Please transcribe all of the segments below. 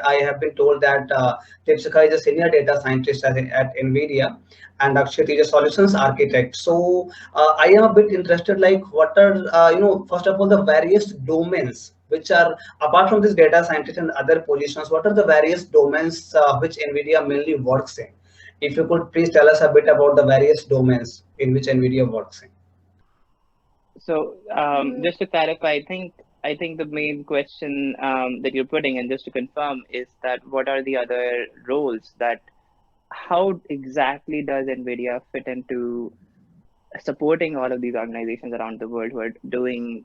I have been told that Deepshikha is a senior data scientist at NVIDIA, and Akshit is a solutions architect. So I am a bit interested, like what are first of all the various domains which are apart from this data scientist and other positions. What are the various domains which NVIDIA mainly works in? If you could please tell us a bit about the various domains in which NVIDIA works in. So just to clarify, I think the main question that you're putting, and just to confirm, is that what are the other roles that how exactly does NVIDIA fit into supporting all of these organizations around the world who are doing,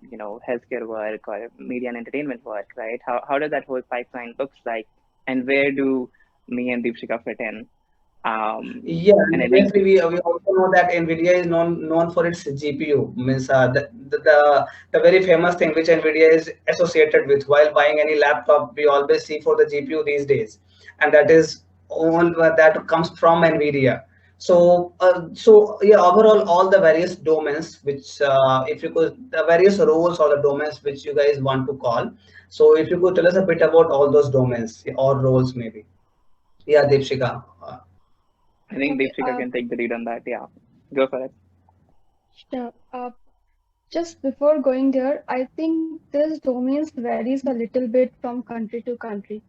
healthcare work or media and entertainment work, right? How does that whole pipeline looks like, and where do me and Deepshika fit in? Yeah, And I think obviously we also know that NVIDIA is known for its GPU. Means the very famous thing which NVIDIA is associated with while buying any laptop, we always see for the GPU these days, and that is all that comes from NVIDIA. So yeah, overall all the various domains which if you could the various roles or the domains which you guys want to call. So if you could tell us a bit about all those domains or roles maybe. Yeah, Deepshika. I think Okay, Deepshika can take the lead on that. Yeah, go for it. sure. Just before going there, I think this domains varies a little bit from country to country.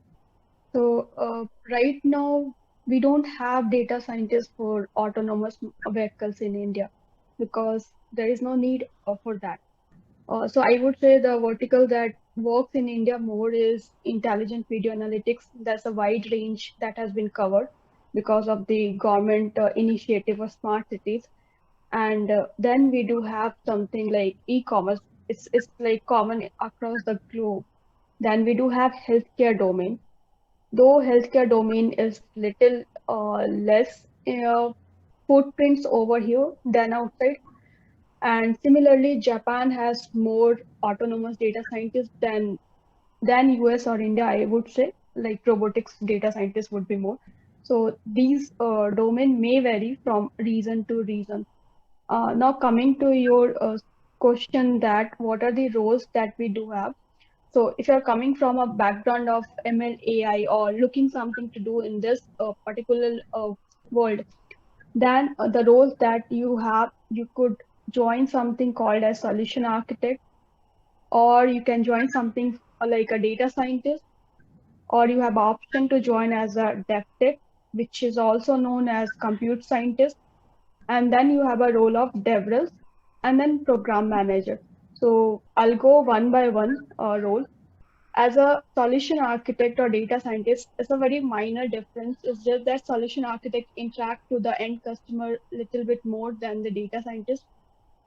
So right now, we don't have data scientists for autonomous vehicles in India because there is no need for that. So I would say the vertical that works in India more is intelligent video analytics. That's a wide range that has been covered because of the government initiative of smart cities. And then we do have something like e-commerce. It's like common across the globe. Then we do have healthcare domain. Though healthcare domain is little less footprints over here than outside. And similarly, Japan has more autonomous data scientists than US or India, I would say. Like robotics data scientists would be more. So these domain may vary from region to region. Now coming to your question that what are the roles that we do have? So if you're coming from a background of ML AI or looking something to do in this particular world, then the roles that you have, you could join something called as solution architect, or you can join something like a data scientist, or you have option to join as a dev tech, which is also known as compute scientist, and then you have a role of DevRels, and then program manager. So I'll go one by one role. As a solution architect or data scientist, it's a very minor difference. It's just that solution architect interact to the end customer a little bit more than the data scientist.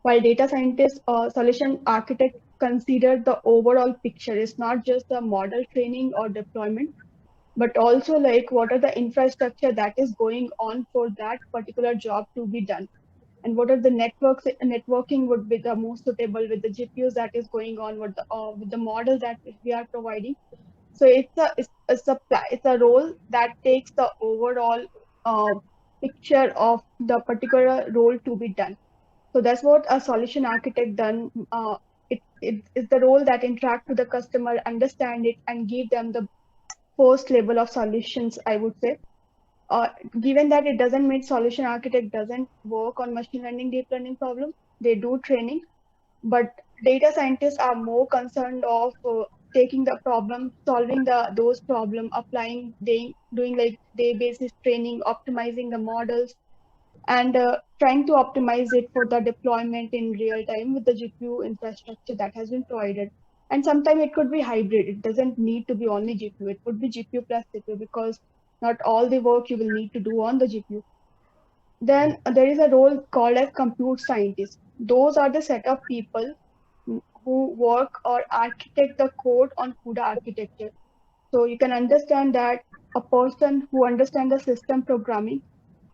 While data scientist or solution architect consider the overall picture. It's not just the model training or deployment, but also like what are the infrastructure that is going on for that particular job to be done, and what are the networking would be the most suitable with the GPUs that is going on with the model that we are providing. So it's a role that takes the overall uh, picture of the particular role to be done. So that's what a solution architect done. It is the role that interact with the customer, understand it, and give them the first level of solutions, I would say. Given that it doesn't mean solution architect doesn't work on machine learning, deep learning problem, they do training, but data scientists are more concerned of taking the problem, solving those problem, applying, they doing like day basis training, optimizing the models, and trying to optimize it for the deployment in real time with the GPU infrastructure that has been provided. And sometimes it could be hybrid. It doesn't need to be only GPU. It could be GPU plus CPU because not all the work you will need to do on the GPU. Then there is a role called as compute scientist. Those are the set of people who work or architect the code on CUDA architecture. So you can understand that a person who understands the system programming,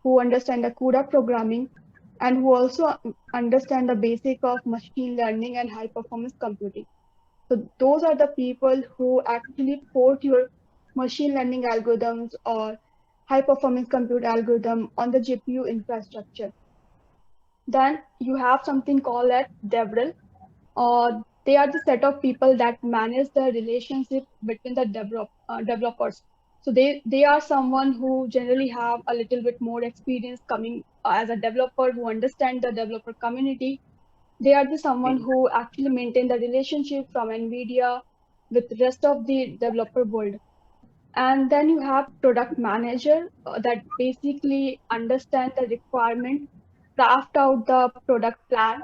who understand the CUDA programming, and who also understand the basic of machine learning and high performance computing. So those are the people who actually port your machine learning algorithms or high performance compute algorithm on the GPU infrastructure. Then you have something called as DevRel. They are the set of people that manage the relationship between the developers. So they are someone who generally have a little bit more experience coming as a developer who understand the developer community. They are the someone who actually maintain the relationship from NVIDIA with rest of the developer world. And then you have product manager that basically understand the requirement, craft out the product plan,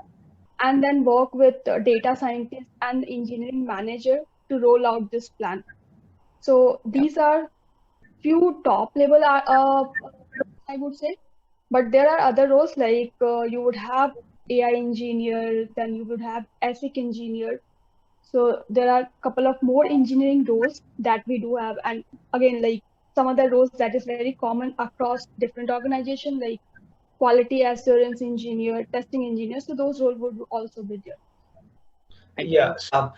and then work with data scientists and engineering manager to roll out this plan. So Yeah. these are few top level I would say, but there are other roles like you would have AI engineer, then you would have ASIC engineer. So there are a couple of more engineering roles that we do have, and again, like some other roles that is very common across different organizations, like quality assurance engineer, testing engineer. So those roles would also be there. I Yeah, think. so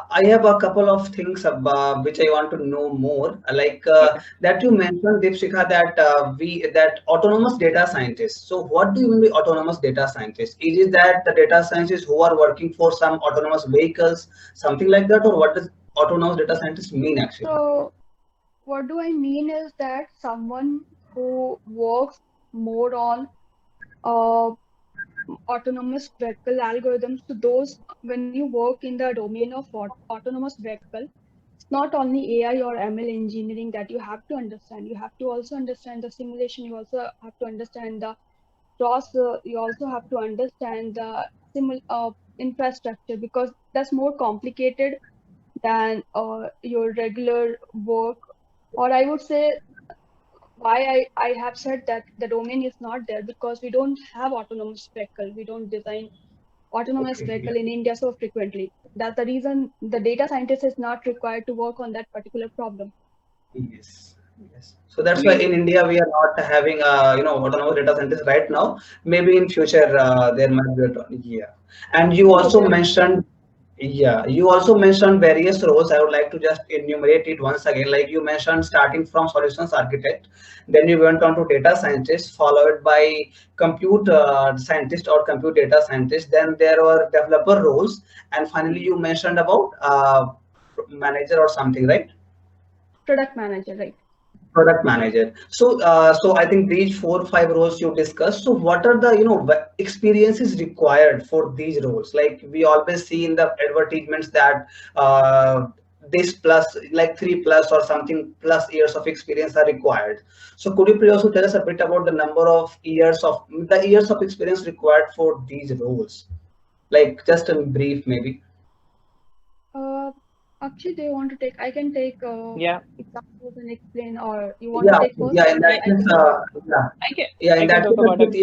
I have a couple of things which I want to know more. Like Okay. that you mentioned, Deepshikha, that that autonomous data scientists. So, what do you mean by autonomous data scientists? Is it that the data scientists who are working for some autonomous vehicles, something like that, or what does autonomous data scientists mean actually? So what do I mean is that someone who works more on uh, autonomous vehicle algorithms. So those, when you work in the domain of autonomous vehicle, it's not only AI or ML engineering that you have to understand. You have to also understand the simulation. You also have to understand the process. You also have to understand the infrastructure, because that's more complicated than your regular work. Or I would say why I have said that the domain is not there, because we don't have autonomous vehicle. We don't design autonomous Okay, yeah. vehicle in India so frequently. That's the reason the data scientist is not required to work on that particular problem. Yes, yes. So that's why in We. India we are not having autonomous data scientists right now. Maybe in future there might be yeah. And you No, also there. mentioned yeah, you also mentioned various roles. I would like to just enumerate it once again. Like you mentioned, starting from solutions architect, then you went on to data scientist, followed by compute scientist or compute data scientist. Then there were developer roles, and finally you mentioned about manager or something, right? Product manager, right? Product manager. So, so I think these 4 or 5 roles you discussed. So, what are the experiences required for these roles? Like we always see in the advertisements that this plus like 3+ or something plus years of experience are required. So, could you please also tell us a bit about the number of years of experience required for these roles? Like just in brief, maybe. Uh, Actually, do you want to take? I can take Yeah. examples and explain, or you want to Yeah, take first, yeah. or In that I case, can go. yeah, I can. yeah. In I can that talk case, about it.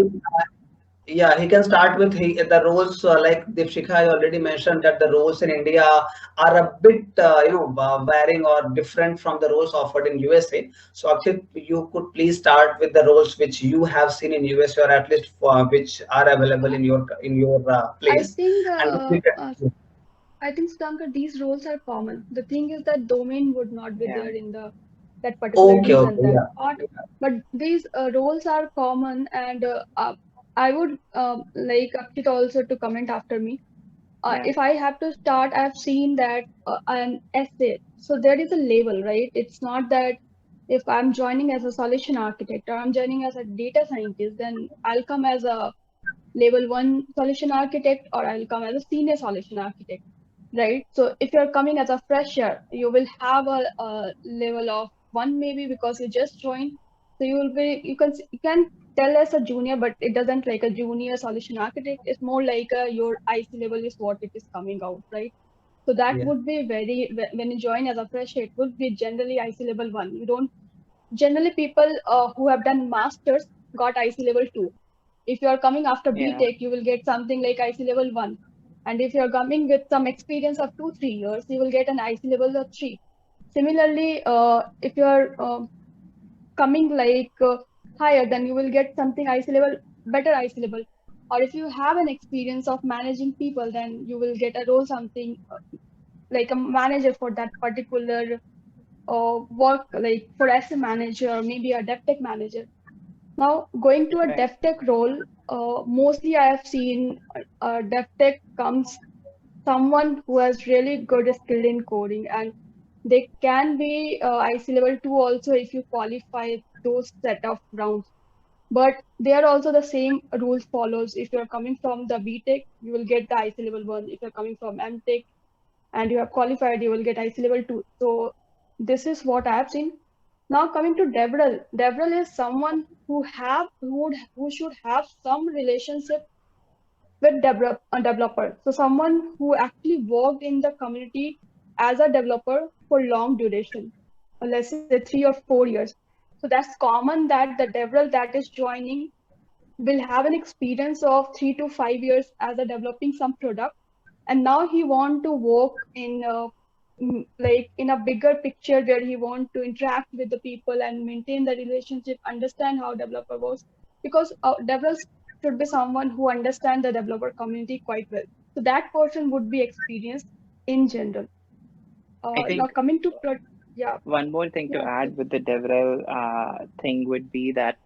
yeah, he can start with the roles like Deepshikha. I already mentioned that the roles in India are a bit varying or different from the roles offered in USA. So Akshit, you could please start with the roles which you have seen in USA, or at least which are available in your I place, think and then we can. I think Sudhankar, these roles are common. The thing is that domain would not be Yeah. there in the that particular Okay, reason. okay, That yeah, not, but these roles are common, and I would like Akshit also to comment after me. Yeah. If I have to start, I've seen that an essay. So there is a label, right? It's not that if I'm joining as a solution architect or I'm joining as a data scientist, then I'll come as a level one solution architect or I'll come as a senior solution architect, right? So if you're coming as a fresher, you will have a level of one maybe because you just joined. So you can tell as a junior, but it doesn't like a junior solution architect. It's more like your IC level is what it is coming out, right? So that yeah, would be when you join as a fresher, it would be generally IC level one. You don't generally people who have done masters got IC level two. If you are coming after Yeah. BTech, you will get something like IC level 1. And if you are coming with some experience of 2-3 years, you will get an IC level of 3. Similarly, if you are coming like higher, then you will get something IC level, better IC level. Or if you have an experience of managing people, then you will get a role something like a manager for that particular work, like for as a manager or maybe a DevTech manager. Now, going to a Right. DevTech role, mostly I have seen DevTech comes someone who has really good skill in coding, and they can be IC level 2 also if you qualify those set of rounds. But they are also the same rules follows. If you're coming from the BTech, you will get the IC level 1. If you're coming from MTech and you have qualified, you will get IC level 2. So this is what I have seen. Now coming to DevRel. DevRel is someone who should have some relationship with developer. So someone who actually worked in the community as a developer for long duration, or let's say 3 or 4 years. So that's common that the developer that is joining will have an experience of 3 to 5 years as a developing some product, and now he want to work in like in a bigger picture where he want to interact with the people and maintain the relationship, understand how developer works, because developers should be someone who understand the developer community quite well. So that person would be experienced in general. I Now think coming to yeah, one more thing to yeah, add with the DevRel thing would be that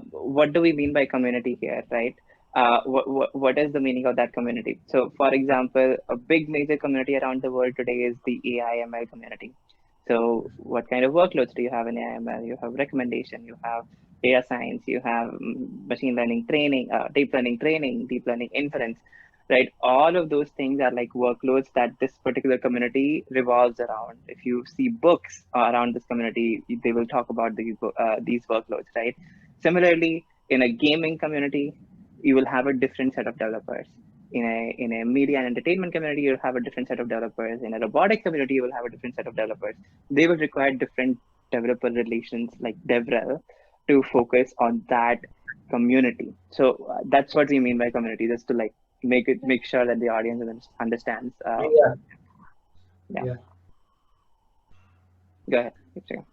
what do we mean by community here, right? What is the meaning of that community? So, for example, a big major community around the world today is the AI/ML community. So, what kind of workloads do you have in AI/ML? You have recommendation, you have data science, you have machine learning training, deep learning training, deep learning inference, right? All of those things are like workloads that this particular community revolves around. If you see books around this community, they will talk about these workloads, right? Similarly, in a gaming community, you will have a different set of developers. In a media and entertainment community, you'll have a different set of developers. In a robotic community, you will have a different set of developers. They will require different developer relations like DevRel to focus on that community. So that's what we mean by community, just to like make sure that the audience understands. Yeah, Yeah, yeah. go ahead. Deepshikha.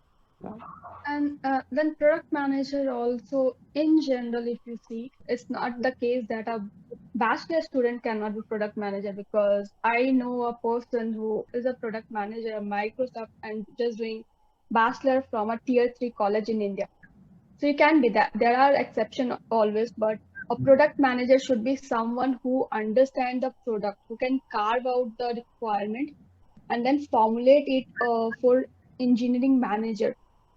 and then product manager also in general, if you see, it's not the case that a bachelor student cannot be product manager, because I know a person who is a product manager at Microsoft and just doing bachelor from a tier 3 college in India. So you can be that. There are exceptions always, but a product manager should be someone who understands the product, who can carve out the requirement and then formulate it for engineering manager.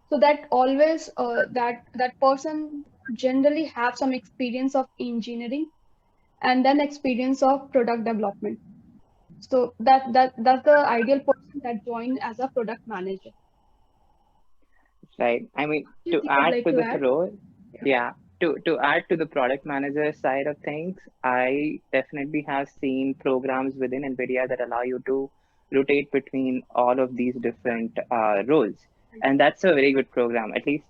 So that always that person generally have some experience of engineering and then experience of product development. So that's the ideal person that join as a product manager. Right. I mean, If to you would add like to to this add, role, yeah. yeah, to add to the product manager side of things, I definitely have seen programs within NVIDIA that allow you to rotate between all of these different roles. And that's a very good program. At least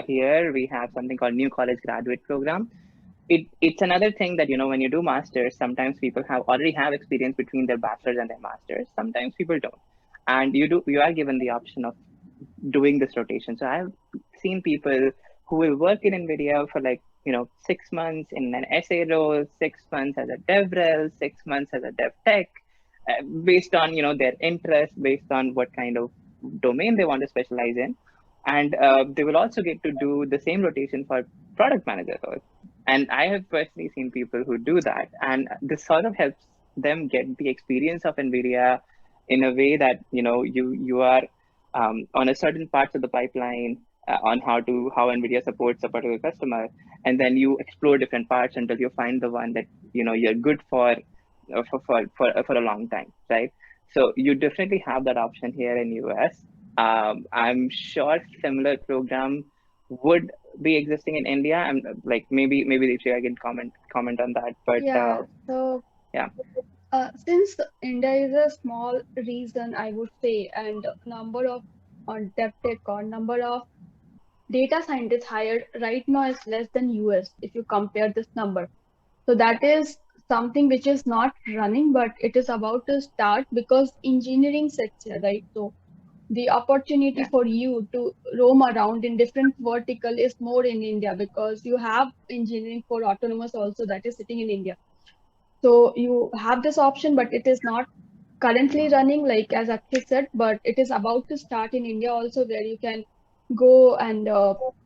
here we have something called New College Graduate Program. It's another thing that, when you do masters, sometimes people already have experience between their bachelor's and their masters. Sometimes people don't. And you are given the option of doing this rotation. So I've seen people who will work in NVIDIA for like, 6 months in an SA role, 6 months as a DevRel, 6 months as a dev tech, based on, their interest, based on what kind of domain they want to specialize in. And they will also get to do the same rotation for product manager roles. And I have personally seen people who do that. And this sort of helps them get the experience of NVIDIA in a way that, you are on a certain parts of the pipeline, on how NVIDIA supports a particular customer, and then you explore different parts until you find the one that you're good for a long time, right? So you definitely have that option here in US. I'm sure similar program would be existing in India. I'm like maybe Deepshikha can comment on that, but Yeah, so yeah. since India is a small region, I would say, and number of dev tech or number of data scientists hired right now is less than US if you compare this number. So that is something which is not running, but it is about to start because engineering sector, right? So the opportunity Yeah. for you to roam around in different vertical is more in India, because you have engineering for autonomous also that is sitting in India. So you have this option, but it is not currently running, like as Akshit said, but it is about to start in India also, where you can go and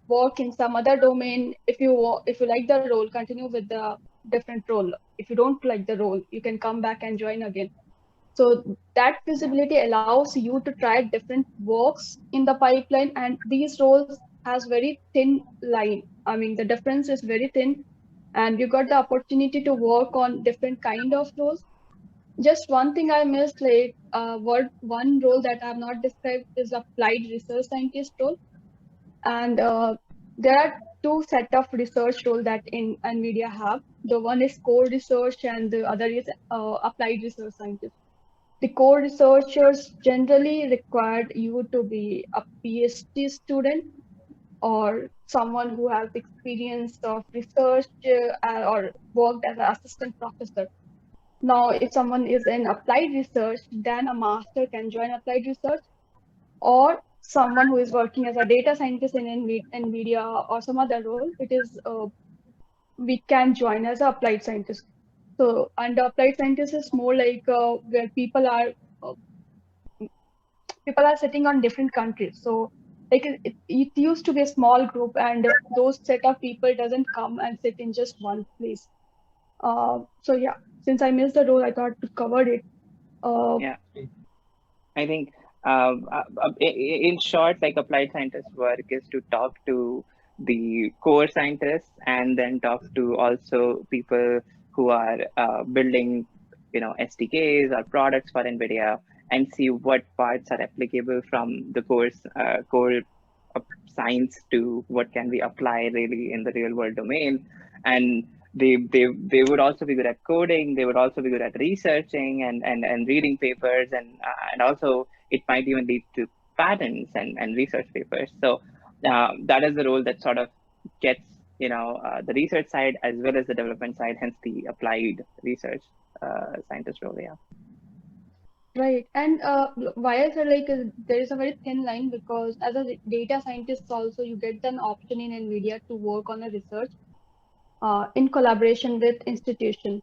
work in some other domain. If you like the role, continue with the different role. If you don't like the role, you can come back and join again. So that visibility allows you to try different works in the pipeline, and these roles has very thin line. I mean, the difference is very thin, and you got the opportunity to work on different kind of roles. Just one thing I missed, like what one role that I have not described is applied research scientist role, and there are two set of research role that in NVIDIA have. The one is core research, and the other is applied research scientist. The core researchers generally required you to be a PhD student or someone who has experience of research or worked as an assistant professor. Now, if someone is in applied research, then a master can join applied research, or someone who is working as a data scientist in NVIDIA or some other role, it is we can join as an applied scientist. So, and applied scientist is more like where uh, people are sitting on different countries. So like it used to be a small group, and those set of people doesn't come and sit in just one place. So yeah, since I missed the role, I thought to cover it. Yeah, I think in short, like applied scientist work is to talk to the core scientists and then talk to also people who are building, SDKs or products for NVIDIA, and see what parts are applicable from the core science to what can be applied really in the real world domain. And they would also be good at coding. They would also be good at researching and reading papers, and also it might even lead to patents and research papers. So that is the role that sort of gets the research side as well as the development side, hence the applied research scientist role. Yeah. Right, and why I said like there is a very thin line, because as a data scientist also you get an option in NVIDIA to work on a research in collaboration with institution.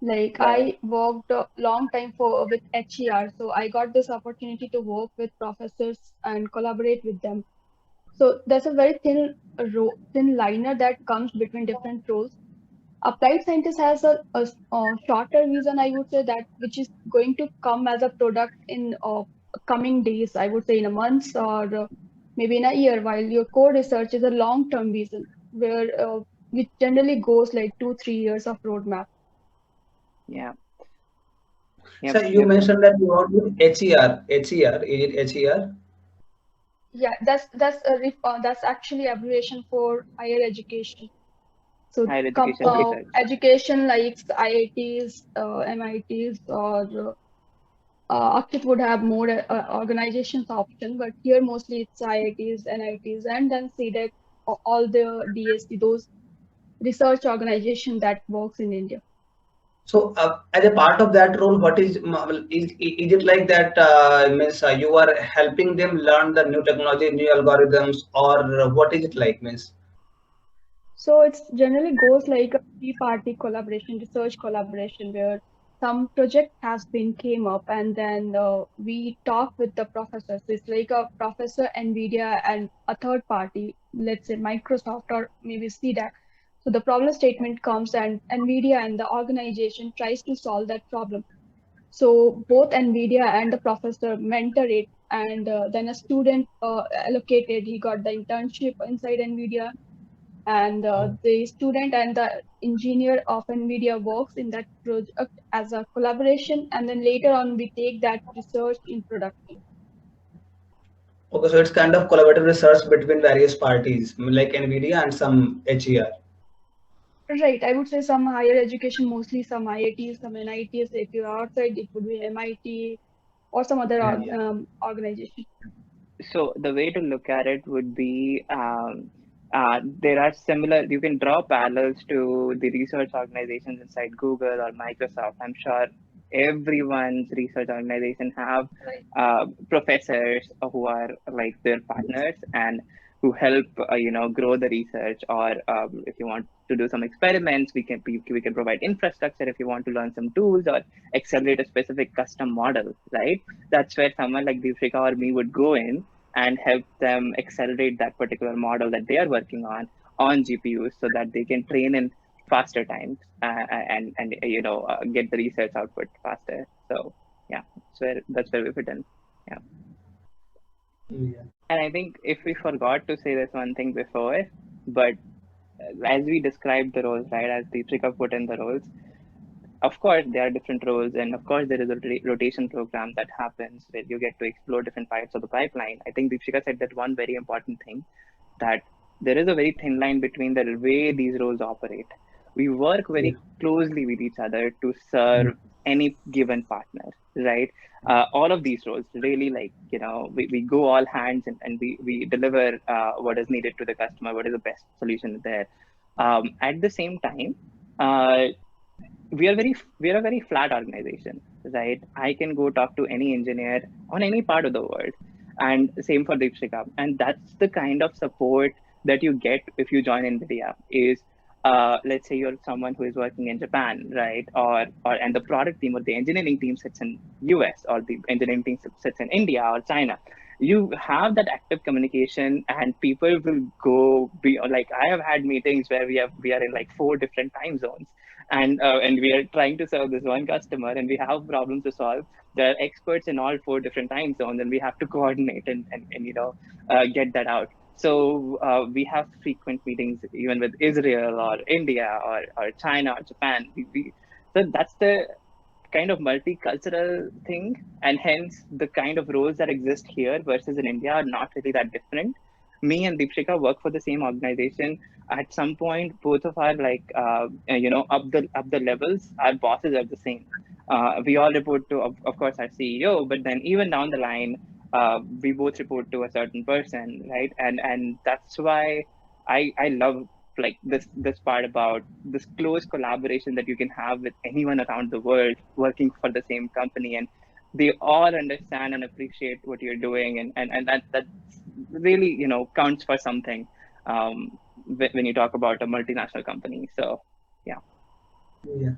Like Right. I worked a long time for with HER, so I got this opportunity to work with professors and collaborate with them. So there's a very thin liner that comes between different roles. Applied scientist has a shorter vision, I would say, that which is going to come as a product in coming days. I would say in a month, or maybe in a year. While your core research is a long-term vision, where which generally goes like 2-3 years of roadmap. Yeah. So Yep. you Yep. mentioned that you work with HER. HER, is it HER? Yeah, that's actually abbreviation for higher education. So Higher education Okay. research. education like IITs, MITs, or Akshit would have more organizations option, but here mostly it's IITs, NITs, and then CDEC, all the DST, those research organization that works in India. So, as a part of that role, what is it like that? Means you are helping them learn the new technology, new algorithms, or what is it like? Means So it's generally goes like a three-party collaboration, research collaboration, where some project has been came up, and then we talk with the professors. It's like a professor, NVIDIA, and a third party, let's say Microsoft or maybe CDAC. So the problem statement comes, and NVIDIA and the organization tries to solve that problem. So both NVIDIA and the professor mentor it, and then a student allocated, he got the internship inside NVIDIA, and the student and the engineer of NVIDIA works in that project as a collaboration, and then later on we take that research in production. okay, so it's kind of collaborative research between various parties, like NVIDIA and some HER. Right, I would say some higher education, mostly some IITs, some NITs. If you're outside, it would be MIT or some other Yeah. organization. So the way to look at it would be there are similar, you can draw parallels to the research organizations inside Google or Microsoft. I'm sure everyone's research organization have Right. professors who are like their partners and who help grow the research, or if you want to do some experiments, we can provide infrastructure if you want to learn some tools or accelerate a specific custom model, right? That's where someone like Deepshikha or me would go in and help them accelerate that particular model that they are working on GPUs, so that they can train in faster times and get the research output faster. So yeah, that's where we fit in. Yeah. Yeah. And I think if we forgot to say this one thing before, but as we described the roles, right, as Deepshikha put in the roles, of course there are different roles, and of course there is a rotation program that happens where you get to explore different parts of the pipeline. I think Deepshikha said that one very important thing, that there is a very thin line between the way these roles operate. We work Yeah. very closely with each other to serve any given partner, right? All of these roles really, like, we go all hands, and we deliver what is needed to the customer, what is the best solution there. At the same time, uh, we are a very flat organization, right? I can go talk to any engineer on any part of the world, and same for Deepshika. And that's the kind of support that you get if you join NVIDIA. Is let's say you're someone who is working in Japan, right? Or and the product team or the engineering team sits in US, or the engineering team sits in India or China. You have that active communication, and people will go be like, I have had meetings where we are in like 4 different time zones, and we are trying to serve this one customer, and we have problems to solve. There are experts in all 4 different time zones, and we have to coordinate and get that out. So we have frequent meetings even with Israel or India or China or Japan. So that's the kind of multicultural thing, and hence the kind of roles that exist here versus in India are not really that different. Me and Deepshika work for the same organization. At some point, both of our, like, up the levels, our bosses are the same. We all report to, of course, our CEO, but then even down the line, we both report to a certain person, right? And that's why I love, like, this part about this close collaboration that you can have with anyone around the world working for the same company, and they all understand and appreciate what you're doing, and that really, counts for something, when you talk about a multinational company. So yeah. Yeah.